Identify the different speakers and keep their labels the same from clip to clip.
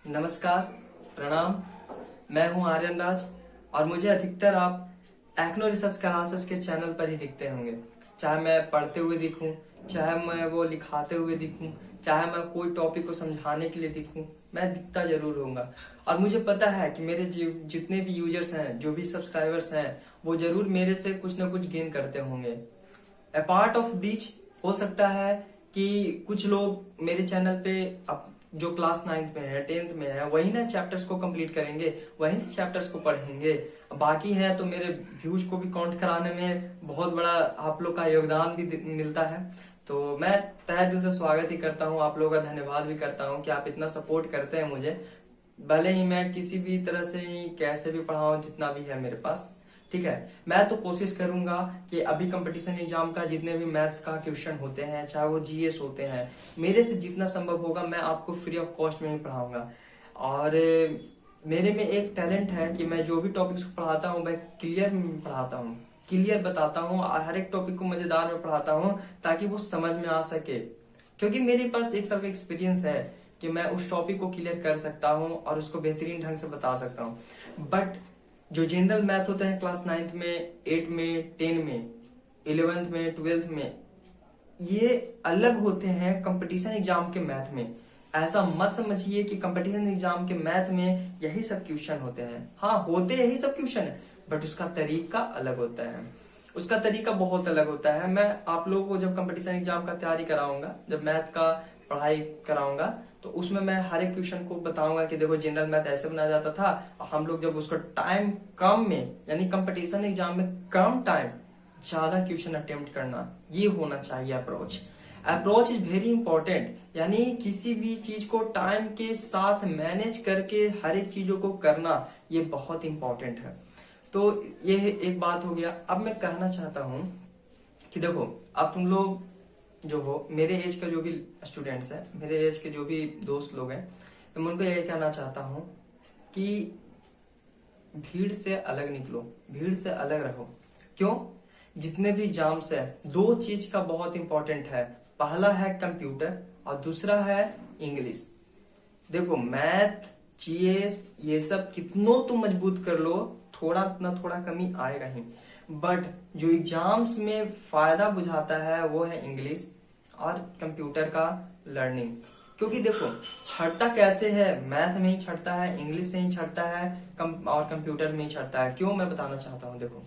Speaker 1: नमस्कार, प्रणाम। मैं हूं आर्यन राज और मुझे अधिकतर आप एक्नो रिसर्च क्लासेस के चैनल पर ही दिखते होंगे। चाहे मैं पढ़ते हुए दिखूं, चाहे मैं वो लिखाते हुए दिखूं, चाहे मैं कोई टॉपिक को समझाने के लिए दिखूं, मैं दिखता जरूर होऊंगा। और मुझे पता है कि मेरे जितने भी यूजर्स हैं, जो भी सब्सक्राइबर्स हैं, वो जरूर मेरे से कुछ ना कुछ गेन करते होंगे। अ पार्ट ऑफ दिच हो सकता है कि कुछ लोग मेरे चैनल पे अब जो क्लास 9th में है, 10th में है, वही ना चैप्टर्स को कंप्लीट करेंगे, वही ना चैप्टर्स को पढ़ेंगे। बाकी है तो मेरे व्यूज को भी काउंट कराने में बहुत बड़ा आप लोग का योगदान भी मिलता है। तो मैं तहे दिल से स्वागत ही करता हूँ, आप लोगों का धन्यवाद भी करता हूँ कि आप इतना सपोर्ट करते हैं मुझे। भले ही मैं किसी भी तरह से ही कैसे भी पढ़ाऊं, जितना भी है मेरे पास, ठीक है। मैं तो कोशिश करूंगा कि अभी कंपटीशन एग्जाम का जितने भी मैथ्स का क्वेश्चन होते हैं, चाहे वो जीएस होते हैं, मेरे से जितना संभव होगा मैं आपको फ्री ऑफ कॉस्ट में ही पढ़ाऊंगा। और मेरे में एक टैलेंट है कि मैं जो भी टॉपिक्स को पढ़ाता हूँ मैं क्लियर पढ़ाता हूँ, क्लियर बताता हूँ, हर एक टॉपिक को मजेदार में पढ़ाता हूँ ताकि वो समझ में आ सके। क्योंकि मेरे पास एक साल का एक्सपीरियंस है कि मैं उस टॉपिक को क्लियर कर सकता हूँ और उसको बेहतरीन ढंग से बता सकता हूँ। बट जो जनरल मैथ होते हैं क्लास 9th में, 8 में, 10 में, 11th में, 12th में, ये अलग होते हैं कंपटीशन एग्जाम के मैथ में। ऐसा मत समझिए कि कंपटीशन एग्जाम के मैथ में यही सब क्वेश्चन होते हैं। हाँ, होते यही सब क्वेश्चन है, बट उसका तरीका अलग होता है, उसका तरीका बहुत अलग होता है। मैं आप लोगों को जब कंपटीशन एग्जाम का तैयारी कराऊंगा, जब मैथ का पढ़ाई कराऊंगा, तो उसमें मैं हर एक क्वेश्चन को बताऊंगा कि देखो जनरल मैथ ऐसे बनाया जाता था। हम लोग जब उसको टाइम कम में, यानी कंपटीशन एग्जाम में कम टाइम ज्यादा क्वेश्चन अटेम्प्ट करना, ये होना चाहिए approach. Approach is very important, यानी किसी भी चीज को टाइम के साथ मैनेज करके हर एक चीजों को करना, ये बहुत इंपॉर्टेंट है। तो ये एक बात हो गया। अब मैं कहना चाहता हूं कि देखो, अब तुम लोग जो हो, मेरे एज का जो भी स्टूडेंट्स है, मेरे एज के जो भी दोस्त लोग हैं, तो मैं उनको यही कहना चाहता हूं कि भीड़ से अलग निकलो, भीड़ से अलग रहो। क्यों? जितने भी एग्जाम्स है, दो चीज का बहुत इंपॉर्टेंट है। पहला है कंप्यूटर और दूसरा है इंग्लिश। देखो, मैथ, जीएस, ये सब कितनों तुम मजबूत कर लो, थोड़ा ना थोड़ा कमी आएगा ही। बट जो एग्जाम्स में फायदा बुझाता है वो है इंग्लिश और कंप्यूटर का लर्निंग। क्योंकि देखो, छटता कैसे है, मैथ में ही छटता है, इंग्लिश से ही छटता है, और कंप्यूटर में ही छटता है। क्यों, मैं बताना चाहता हूँ। देखो,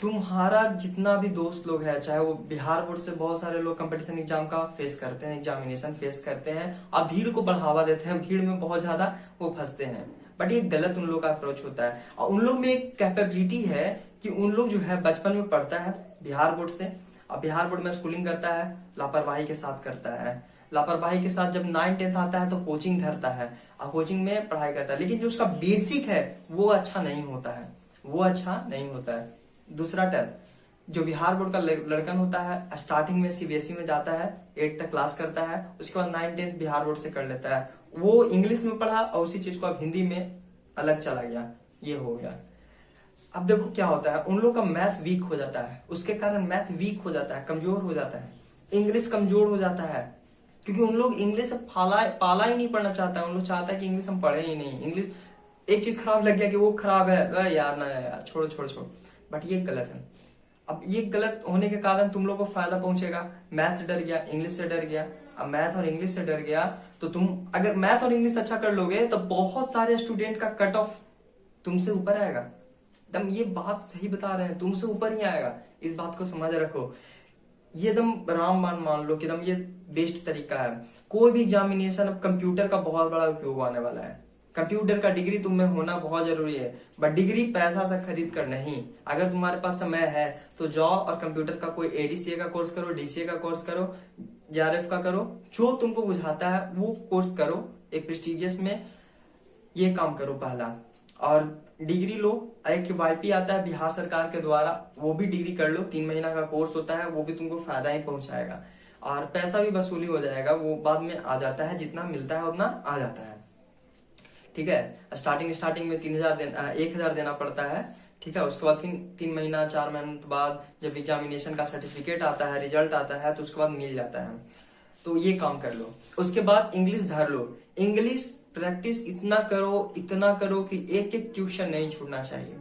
Speaker 1: तुम्हारा जितना भी दोस्त लोग है, चाहे वो बिहार बोर्ड से बहुत सारे लोग कंपटीशन एग्जाम का फेस करते हैं, एग्जामिनेशन फेस करते हैं और भीड़ को बढ़ावा देते हैं, भीड़ में बहुत ज्यादा वो फंसते हैं। बट ये गलत उन लोग का अप्रोच होता है। और उन लोग में एक कैपेबिलिटी है कि उन लोग जो है बचपन में पढ़ता है बिहार बोर्ड से, और बिहार बोर्ड में स्कूलिंग करता है, लापरवाही के साथ करता है, लापरवाही के साथ जब 9th-10th आता है तो कोचिंग धरता है और कोचिंग में पढ़ाई करता है, लेकिन जो उसका बेसिक है वो अच्छा नहीं होता है, वो अच्छा नहीं होता है। दूसरा टर्म, जो बिहार बोर्ड का लड़कन होता है, स्टार्टिंग में सीबीएसई में जाता है, 8 तक क्लास करता है, उसके बाद 9th-10th बिहार बोर्ड से कर लेता है, वो इंग्लिश में पढ़ा और उसी चीज को अब हिंदी में अलग चला गया, ये हो गया। अब देखो क्या होता है, उन लोग का मैथ वीक हो जाता है, उसके कारण मैथ वीक हो जाता है, कमजोर हो जाता है, इंग्लिश कमजोर हो जाता है, क्योंकि उन लोग इंग्लिश से पाला ही नहीं पढ़ना चाहता है। उन लोग चाहता है कि इंग्लिश हम पढ़े ही नहीं, इंग्लिश एक चीज खराब लग गया कि वो खराब है, यार ना यार, छोड़ो छोड़ो छोड़ो। बट ये गलत है। अब ये गलत होने के कारण तुम लोग को फायदा पहुंचेगा। मैथ से डर गया, इंग्लिश से डर गया, अब मैथ और इंग्लिश से डर गया, तो तुम अगर मैथ और इंग्लिश अच्छा कर लोगे तो बहुत सारे स्टूडेंट का कट ऑफ तुमसे ऊपर आएगा। एकदम ये बात सही बता रहे हैं, तुमसे ऊपर ही आएगा, इस बात को समझ रखो। ये एकदम रामबाण मान लो कि एकदम ये बेस्ट तरीका है। कोई भी एग्जामिनेशन, अब कंप्यूटर का बहुत बड़ा उपयोग आने वाला है। कंप्यूटर का डिग्री तुम में होना बहुत जरूरी है, बट डिग्री पैसा से खरीद कर नहीं। अगर तुम्हारे पास समय है तो जाओ और कंप्यूटर का कोई एडीसीए का कोर्स करो, डीसीए का कोर्स करो, जेआरएफ का करो, जो तुमको बुझाता है वो कोर्स करो, एक प्रेस्टिजियस में ये काम करो पहला। और डिग्री लो, एक वाईपी आता है बिहार सरकार के द्वारा, वो भी डिग्री कर लो, 3 महीना का कोर्स होता है, वो भी तुमको फायदा ही पहुंचाएगा और पैसा भी वसूली हो जाएगा, वो बाद में आ जाता है, जितना मिलता है उतना आ जाता है। ठीक है, स्टार्टिंग में 1,000 देना पड़ता है। ठीक है, उसके बाद फिर 3 महीना 4 महीने बाद जब एग्जामिनेशन का सर्टिफिकेट आता है, रिजल्ट आता है, तो उसके बाद मिल जाता है। तो ये काम कर लो। उसके बाद इंग्लिश धर लो। इंग्लिश प्रैक्टिस इतना करो कि एक एक ट्यूशन नहीं छूटना चाहिए।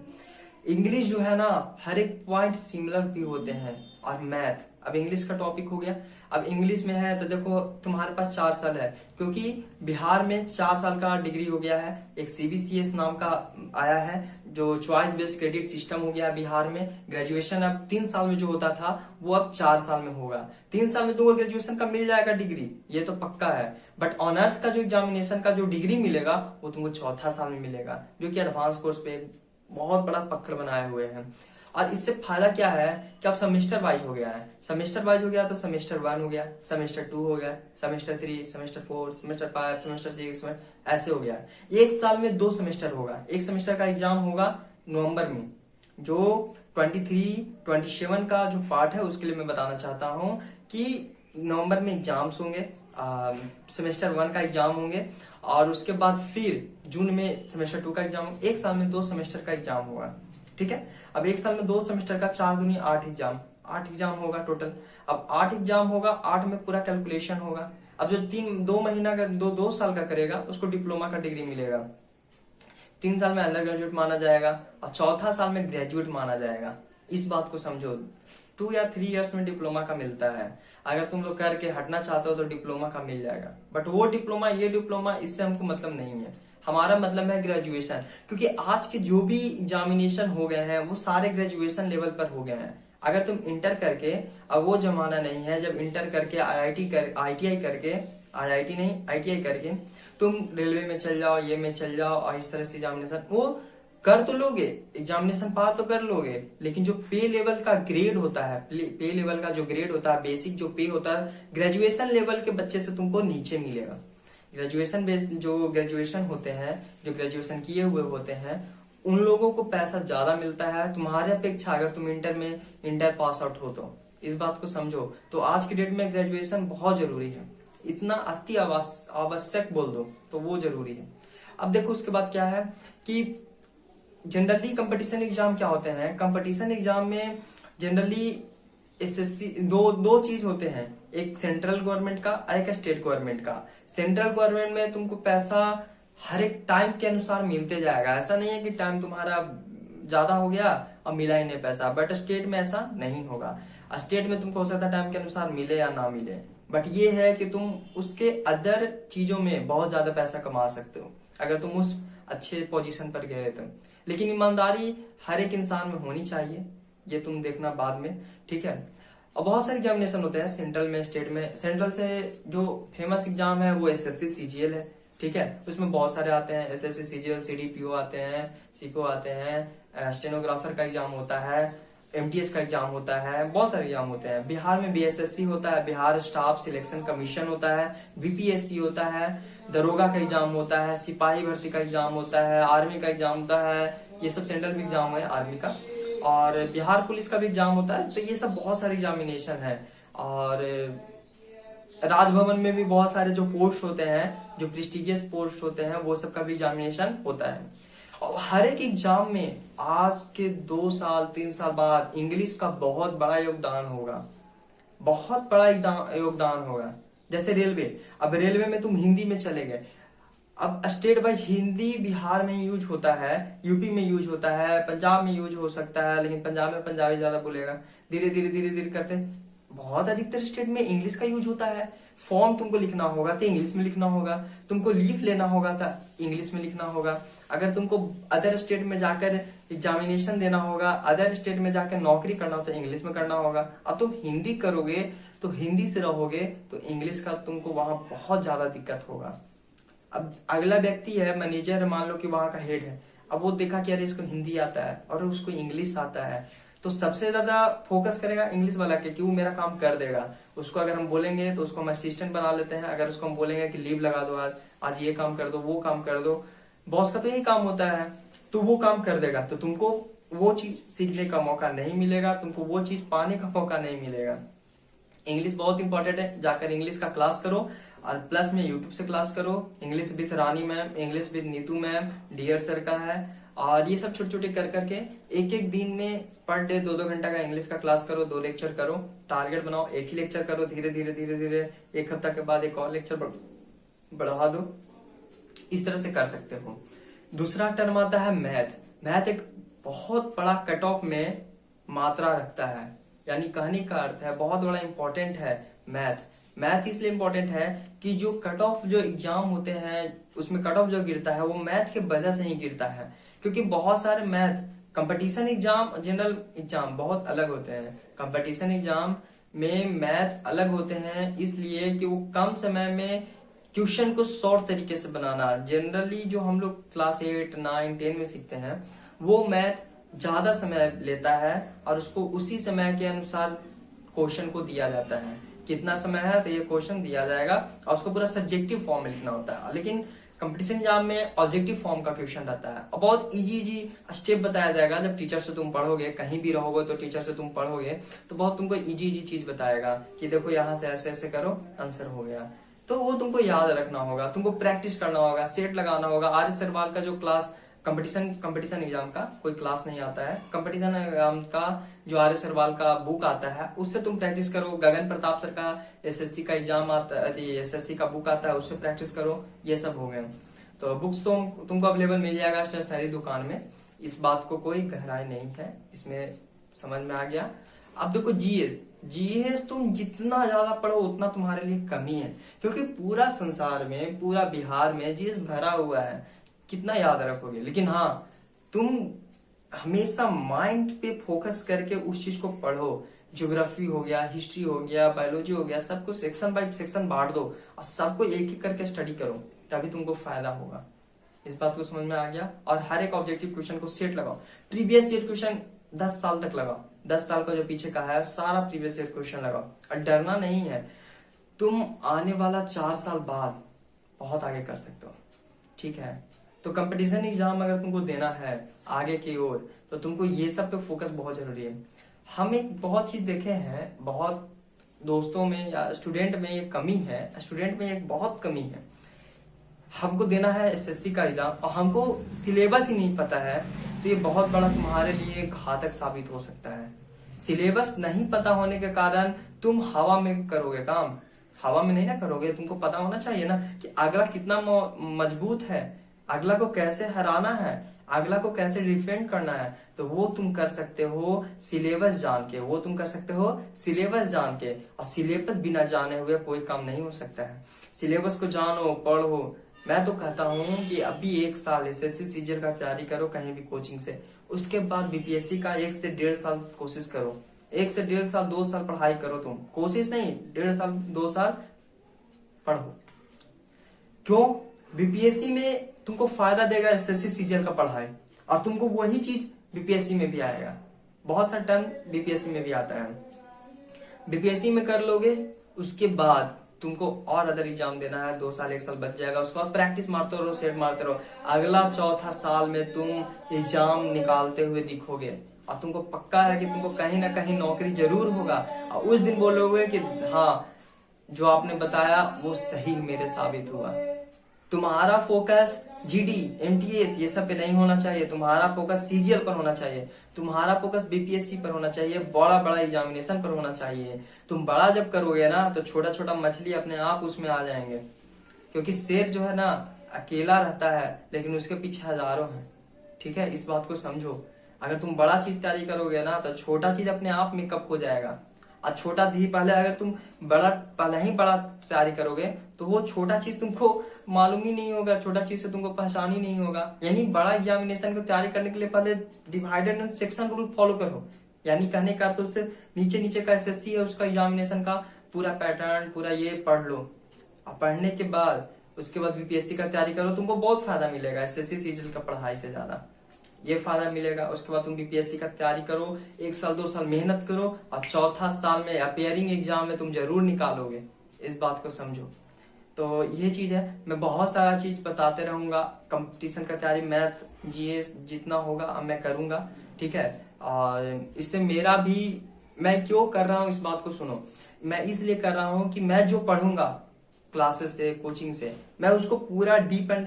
Speaker 1: इंग्लिश जो है ना, हर एक पॉइंट सिमिलर भी होते हैं। और मैथ, अब इंग्लिश का टॉपिक हो गया। अब इंग्लिश में है तो देखो तुम्हारे पास 4 साल है, क्योंकि बिहार में 4 साल का डिग्री हो गया है। एक सीबीसीएस नाम का आया है जो चॉइस बेस्ड क्रेडिट सिस्टम हो गया बिहार में। ग्रेजुएशन अब 3 साल में जो होता था वो अब 4 साल में होगा। 3 साल में तुमको ग्रेजुएशन का मिल जाएगा डिग्री, ये तो पक्का है। बट ऑनर्स का जो एग्जामिनेशन का जो डिग्री मिलेगा वो तुमको चौथा साल में मिलेगा, जो कि एडवांस कोर्स पे बहुत बड़ा पकड़ बनाए हुए हैं। और इससे फायदा क्या है कि अब सेमेस्टर वाइज हो गया है। सेमेस्टर वाइज हो गया तो सेमेस्टर 1 हो गया, सेमेस्टर 2 हो गया, सेमेस्टर 3, सेमेस्टर 4, सेमेस्टर 5, सेमेस्टर 6 में ऐसे हो गया। एक साल में 2 सेमेस्टर होगा। एक सेमेस्टर का एग्जाम होगा नवंबर में, जो 23, 27 का जो पार्ट है उसके लिए मैं बताना चाहता हूँ कि नवंबर में एग्जाम्स होंगे, सेमेस्टर 1 का एग्जाम होंगे, और उसके बाद फिर जून में सेमेस्टर 2 का एग्जाम। एक साल में 2 सेमेस्टर का एग्जाम होगा, ठीक है। अब एक साल में 2 सेमेस्टर का 4 दूनी 8 एग्जाम होगा टोटल। अब 8 एग्जाम होगा, 8 में पूरा कैलकुलेशन होगा। अब जो 2 महीना का 2 साल का करेगा उसको डिप्लोमा का डिग्री मिलेगा। 3 साल में अंडर ग्रेजुएट माना जाएगा और चौथा साल में ग्रेजुएट माना जाएगा। इस बात को समझो, 2 या 3 इयर्स में डिप्लोमा का मिलता है। अगर तुम लोग करके हटना चाहते हो तो डिप्लोमा का मिल जाएगा। बट वो डिप्लोमा, ये डिप्लोमा, इससे हमको मतलब नहीं है। हमारा मतलब है ग्रेजुएशन, क्योंकि आज के जो भी एग्जामिनेशन हो गए हैं वो सारे ग्रेजुएशन लेवल पर हो गए हैं। अगर तुम इंटर करके, अब वो जमाना नहीं है जब इंटर करके आईटीआई करके तुम रेलवे में चल जाओ, ये में चल जाओ, और इस तरह से एग्जामिनेशन वो कर तो लोगे, एग्जामिनेशन पार तो कर लोगे, लेकिन जो पे लेवल का ग्रेड होता है, पे लेवल का जो ग्रेड होता है, बेसिक जो पे होता है, ग्रेजुएशन लेवल के बच्चे से तुमको नीचे मिलेगा। ग्रेजुएशन बेस जो ग्रेजुएशन होते हैं, जो ग्रेजुएशन किए हुए होते हैं, उन लोगों को पैसा ज्यादा मिलता है तुम्हारे अपेक्षा अगर तुम इंटर पास आउट हो तो। इस बात को समझो। तो आज की डेट में ग्रेजुएशन बहुत जरूरी है, इतना अति आवश्यक बोल दो तो वो जरूरी है। अब देखो उसके बाद क्या है कि जनरली कंपटीशन एग्जाम क्या होते हैं। कंपटीशन एग्जाम में जनरली एसएससी दो चीज होते हैं, एक सेंट्रल गवर्नमेंट का, एक स्टेट गवर्नमेंट का। सेंट्रल गवर्नमेंट में तुमको पैसा हर एक टाइम के अनुसार मिलते जाएगा, ऐसा नहीं है कि टाइम तुम्हारा ज्यादा हो गया और मिला ही नहीं पैसा। बट स्टेट में ऐसा नहीं होगा। स्टेट में तुमको हो सकता है टाइम के अनुसार मिले या ना मिले, बट ये है कि तुम उसके अदर चीजों में बहुत ज्यादा पैसा कमा सकते हो अगर तुम उस अच्छे पोजीशन पर गए तो। लेकिन ईमानदारी हर एक इंसान में होनी चाहिए, ये तुम देखना बाद में, ठीक है। और बहुत सारे एग्जामिनेशन होते हैं सेंट्रल में, स्टेट में। सेंट्रल से जो फेमस एग्जाम है वो एसएससी सीजीएल है, ठीक है। उसमें बहुत सारे आते हैं, एसएससी सीजीएल, सीडीपीओ आते हैं, सीपीओ आते हैं, स्टेनोग्राफर का एग्जाम होता है, एमटीएस का एग्जाम होता है, बहुत सारे एग्जाम होते हैं। बिहार में बीएसएससी होता है, बिहार स्टाफ सिलेक्शन कमीशन होता है, बीपीएससी होता है, दरोगा का एग्जाम होता है, सिपाही भर्ती का एग्जाम होता है, आर्मी का एग्जाम होता है। ये सब सेंट्रल में एग्जाम है आर्मी का। और बिहार पुलिस का भी एग्जाम होता है। तो ये सब बहुत सारे एग्जामिनेशन है। और राजभवन में भी बहुत सारे जो पोस्ट होते हैं, जो प्रेस्टिजियस पोस्ट होते हैं, वो सब का भी एग्जामिनेशन होता है। और हर एक एग्जाम में आज के 2 साल 3 साल बाद इंग्लिश का बहुत बड़ा योगदान होगा, बहुत बड़ा योगदान होगा। जैसे रेलवे, अब रेलवे में तुम हिंदी में चले गए, अब स्टेट वाइज हिंदी बिहार में यूज होता है, यूपी में यूज होता है, पंजाब में यूज हो सकता है, लेकिन पंजाब में पंजाबी ज्यादा बोलेगा। धीरे धीरे करते बहुत अधिकतर स्टेट में इंग्लिश का यूज होता है। फॉर्म तुमको लिखना होगा तो इंग्लिश में लिखना होगा, तुमको लीव लेना होगा तो इंग्लिश में लिखना होगा। अगर तुमको अदर स्टेट में जाकर एग्जामिनेशन देना होगा, अदर स्टेट में जाकर नौकरी करना हो तो इंग्लिश में करना होगा। अब तुम हिंदी करोगे तो हिंदी से रहोगे तो इंग्लिश का तुमको वहां बहुत ज्यादा दिक्कत होगा। अब अगला व्यक्ति है, मैनेजर मान लो कि वहां का हेड है, अब वो देखा कि अरे इसको हिंदी आता है और उसको इंग्लिश आता है, तो सबसे ज्यादा फोकस करेगा इंग्लिश वाला के कि वो मेरा काम कर देगा। उसको अगर हम बोलेंगे तो उसको हम असिस्टेंट बना लेते हैं। अगर उसको हम बोलेंगे कि लीव लगा दो, आज ये काम कर दो, वो काम कर दो, बॉस का तो यही काम होता है, तो वो काम कर देगा। तो तुमको वो चीज सीखने का मौका नहीं मिलेगा, तुमको वो चीज पाने का मौका नहीं मिलेगा। इंग्लिश बहुत इंपॉर्टेंट है, जाकर इंग्लिश का क्लास करो और प्लस में यूट्यूब से क्लास करो। English with Rani ma'am, English with Neetu ma'am, dear sir का है, और ये सब छोटे छोटे कर करके एक एक दिन में पर डे 2-2 घंटा का इंग्लिश का क्लास करो, 2 लेक्चर करो, टारगेट बनाओ, एक ही लेक्चर करो, धीरे धीरे धीरे धीरे 1 हफ्ता के बाद एक और लेक्चर बढ़ा दो। इस तरह से कर सकते हो। दूसरा टर्म आता है मैथ। मैथ एक बहुत बड़ा कट ऑफ में मात्रा रखता है, यानी कहने का अर्थ है बहुत बड़ा इंपॉर्टेंट है मैथ। मैथ इसलिए इंपॉर्टेंट है कि जो कट ऑफ जो एग्जाम होते हैं उसमें कट ऑफ जो गिरता है वो मैथ के वजह से ही गिरता है, क्योंकि बहुत सारे math competition exam general exam बहुत अलग होते हैं। कंपटीशन एग्जाम में मैथ अलग होते हैं इसलिए कि वो कम समय में क्वेश्चन को शॉर्ट तरीके से बनाना। जनरली जो हम लोग क्लास 8, 9, 10 में सीखते हैं वो मैथ ज्यादा समय लेता है और उसको उसी समय के अनुसार क्वेश्चन को दिया जाता है। कितना समय है तो ये क्वेश्चन दिया जाएगा और उसको पूरा सब्जेक्टिव फॉर्म में लिखना होता है। लेकिन कंपटीशन एग्जाम में ऑब्जेक्टिव फॉर्म का क्वेश्चन रहता है और बहुत इजी स्टेप बताया जाएगा। जब टीचर से तुम पढ़ोगे, कहीं भी रहोगे तो टीचर से तुम पढ़ोगे तो बहुत तुमको इजी चीज बताएगा कि देखो यहाँ से ऐसे ऐसे करो, आंसर हो गया। तो वो तुमको याद रखना होगा, तुमको प्रैक्टिस करना होगा, सेट लगाना होगा। आर्य सरवाल का जो क्लास कंपटीशन एग्जाम का कोई क्लास नहीं आता है, कंपटीशन एग्जाम का जो आर्य सरवाल का बुक आता है उससे तुम प्रैक्टिस करो। गगन प्रताप सर का एसएससी का एग्जाम आता है, एसएससी का बुक आता है उससे प्रैक्टिस करो। ये सब हो गए। तो बुक्स तो तुमको अवेलेबल मिल जाएगा स्टेशनरी दुकान में, इस बात को कोई गहराई नहीं है, इसमें समझ में आ गया। अब देखो जीएस तुम जितना ज्यादा पढ़ो उतना तुम्हारे लिए कमी है, क्योंकि पूरा संसार में, पूरा बिहार में जीएस भरा हुआ है, कितना याद रखोगे। लेकिन हाँ, तुम हमेशा माइंड पे फोकस करके उस चीज को पढ़ो। ज्योग्राफी हो गया, हिस्ट्री हो गया, बायोलॉजी हो गया, सबको सेक्शन बाय सेक्शन बांट दो और सबको एक एक करके स्टडी करो, तभी तुमको फायदा होगा। इस बात को समझ में आ गया। और हर एक ऑब्जेक्टिव क्वेश्चन को सेट लगाओ। प्रीवियस ईयर क्वेश्चन 10 साल तक लगाओ, 10 साल का जो पीछे का है सारा प्रीवियस ईयर क्वेश्चन लगाओ। और डरना नहीं है, तुम आने वाला 4 साल बाद बहुत आगे कर सकते हो, ठीक है। तो कंपटीशन एग्जाम अगर तुमको देना है आगे की ओर तो तुमको ये सब पे फोकस बहुत जरूरी है। हम एक बहुत चीज देखे हैं, बहुत दोस्तों में या स्टूडेंट में ये कमी है, स्टूडेंट में एक बहुत कमी है। हमको देना है एसएससी का एग्जाम और हमको सिलेबस ही नहीं पता है, तो ये बहुत बड़ा तुम्हारे लिए घातक साबित हो सकता है। सिलेबस नहीं पता होने के कारण तुम हवा में करोगे काम, हवा में नहीं ना करोगे। तुमको पता होना चाहिए ना कि अगला कितना मजबूत है, अगला को कैसे हराना है, अगला को कैसे डिफेंड करना है। तो वो तुम कर सकते हो सिलेबस जान के, वो तुम कर सकते हो सिलेबस जान के। और सिलेबस बिना जाने हुए कोई काम नहीं हो सकता है। सिलेबस को जानो, पढ़ो। मैं तो कहता हूँ कि अभी 1 साल एसएससी सीजीएल का तैयारी करो कहीं भी कोचिंग से, उसके बाद बीपीएससी का 1 से 1.5 साल कोशिश करो। 1 से 1.5 साल, 2 साल पढ़ाई करो। तुम कोशिश नहीं, 1.5 साल 2 साल पढ़ो। क्यों? बीपीएससी में तुमको फायदा देगा एसएससी सीजीएल का पढ़ाई, और तुमको वही चीज बीपीएससी में भी आएगा। बहुत सारा टर्म बीपीएससी में भी आता है। बीपीएससी में कर लोगे, उसके बाद तुमको और अदर एग्जाम देना है, 2 साल 1 साल बच जाएगा। उसके बाद प्रैक्टिस मारते रहो, सेट मारते रहो। अगला चौथा साल में तुम एग्जाम निकालते हुए दिखोगे और तुमको पक्का है कि तुमको कहीं ना कहीं नौकरी जरूर होगा। और उस दिन बोलोगे कि हाँ, जो आपने बताया वो सही मेरे साबित हुआ। तुम्हारा फोकस जीडी, एमटीएस ये सब पे नहीं होना चाहिए। तुम्हारा फोकस सीजीएल पर होना चाहिए, तुम्हारा फोकस बीपीएससी पर होना चाहिए, बड़ा बड़ा एग्जामिनेशन पर होना चाहिए। तुम बड़ा जब करोगे ना तो छोटा छोटा मछली अपने आप उसमें आ जाएंगे, क्योंकि शेर जो है ना अकेला रहता है लेकिन उसके पीछे हजारों हैं, ठीक है। इस बात को समझो। अगर तुम बड़ा चीज तैयारी करोगे ना तो छोटा चीज अपने आप मेकअप हो जाएगा। और छोटा ही पहले, अगर तुम पहले ही बड़ा तैयारी करोगे तो वो छोटा चीज तुमको मालूम ही नहीं होगा, छोटा चीज से तुमको पहचान ही नहीं होगा। यानी बड़ा एग्जामिनेशन को तैयारी करने के लिए पहले divided and section rule follow करो। यानी कहने का अर्थ उससे नीचे नीचे का एसएससी है उसका एग्जामिनेशन का पूरा पैटर्न, पूरा ये पढ़ लो। और पढ़ने के बाद उसके बाद बीपीएससी का तैयारी करो, तुमको बहुत फायदा मिलेगा एसएससी सीजीएल का पढ़ाई से ज्यादा ये फायदा मिलेगा। उसके बाद तुम बीपीएससी का तैयारी करो, 1 साल 2 साल मेहनत करो और चौथा साल में अपियरिंग एग्जाम में तुम जरूर निकालोगे। इस बात को समझो। तो ये चीज है, मैं बहुत सारा चीज बताते रहूंगा। कंपटीशन का तैयारी, मैथ, जीएस जितना होगा अब मैं करूंगा, ठीक है। और इससे मेरा भी, मैं क्यों कर रहा हूँ इस बात को सुनो। मैं इसलिए कर रहा हूँ कि मैं जो पढ़ूंगा क्लासेस से, कोचिंग से, मैं उसको पूरा डीप एंड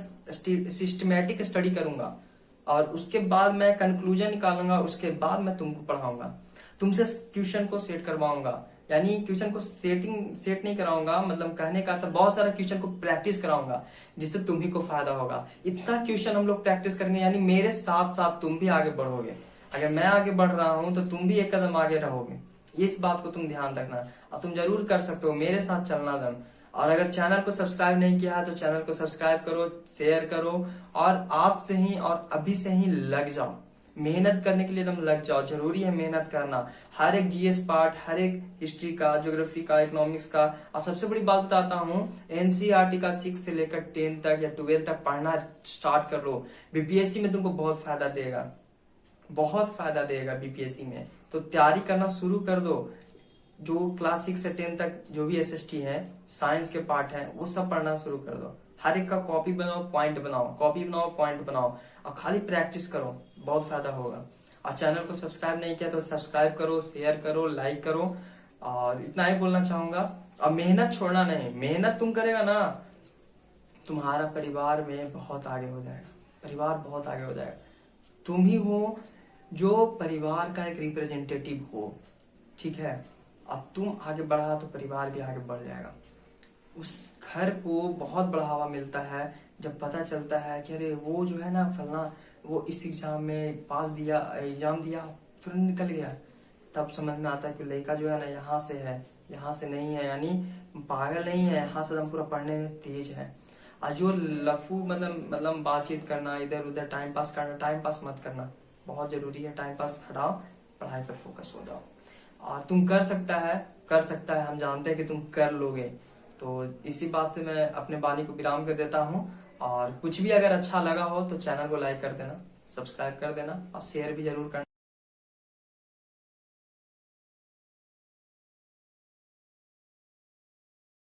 Speaker 1: सिस्टमेटिक स्टडी करूंगा। और उसके बाद मैं कंक्लूजन निकालूंगा, उसके बाद मैं तुमको पढ़ाऊंगा, तुमसे क्वेश्चन को सेट करवाऊंगा। यानी क्वेश्चन को सेट नहीं कराऊंगा, मतलब कहने का अर्थ बहुत सारा क्वेश्चन को प्रैक्टिस कराऊंगा जिससे तुम्ही को फायदा होगा। इतना क्वेश्चन हम लोग प्रैक्टिस करेंगे, यानी मेरे साथ साथ तुम भी आगे बढ़ोगे। अगर मैं आगे बढ़ रहा हूं तो तुम भी एक कदम आगे रहोगे, इस बात को तुम ध्यान रखना। और तुम जरूर कर सकते हो, मेरे साथ चलना दम। और अगर चैनल को सब्सक्राइब नहीं किया है तो चैनल को सब्सक्राइब करो, शेयर करो, और आज से ही और अभी से ही लग जाओ, मेहनत करने के लिए एकदम लग जाओ। जरूरी है मेहनत करना, हर एक जीएस पार्ट, हर एक हिस्ट्री का, ज्योग्राफी का, इकोनॉमिक्स का। और सबसे बड़ी बात बताता हूँ, एनसीईआरटी का 6 से लेकर 10 तक या 12 तक पढ़ना स्टार्ट कर लो। बीपीएससी में तुमको बहुत फायदा देगा, बहुत फायदा देगा बीपीएससी में, तो तैयारी करना शुरू कर दो। जो क्लास 6 से 10 तक जो भी एसएसटी है, साइंस के पार्ट है, वो सब पढ़ना शुरू कर दो। हर एक का कॉपी बनाओ, पॉइंट बनाओ, कॉपी बनाओ, पॉइंट बनाओ, और खाली प्रैक्टिस करो, बहुत फायदा होगा। और चैनल को सब्सक्राइब नहीं किया तो सब्सक्राइब करो, शेयर करो, लाइक करो। और इतना ही बोलना चाहूंगा। और मेहनत छोड़ना नहीं, मेहनत तुम करेगा ना, तुम्हारा परिवार में बहुत आगे हो जाएगा, परिवार बहुत आगे हो जाएगा। तुम ही हो जो परिवार का एक रिप्रेजेंटेटिव हो, ठीक है। अब तुम आगे बढ़ा तो परिवार भी आगे बढ़ जाएगा। उस घर को बहुत बढ़ावा मिलता है जब पता चलता है कि अरे वो जो है ना फलना, वो इस एग्जाम में पास दिया, एग्जाम दिया, तुरंत निकल गया। तब समझ में आता है कि लड़का जो है ना यहाँ से है, यहाँ से नहीं है, यानी पागल नहीं है, यहाँ से पूरा पढ़ने में तेज है। और जो लफू मतलब बातचीत करना, इधर उधर टाइम पास करना, टाइम पास मत करना, बहुत जरूरी है। टाइम पास हटाओ, पढ़ाई पर फोकस हो जाओ। और तुम कर सकता है, हम जानते हैं कि तुम कर लोगे। तो इसी बात से मैं अपने वाणी को विराम कर देता हूँ। और कुछ भी अगर अच्छा लगा हो तो चैनल को लाइक कर देना, सब्सक्राइब कर देना, और शेयर भी जरूर करना।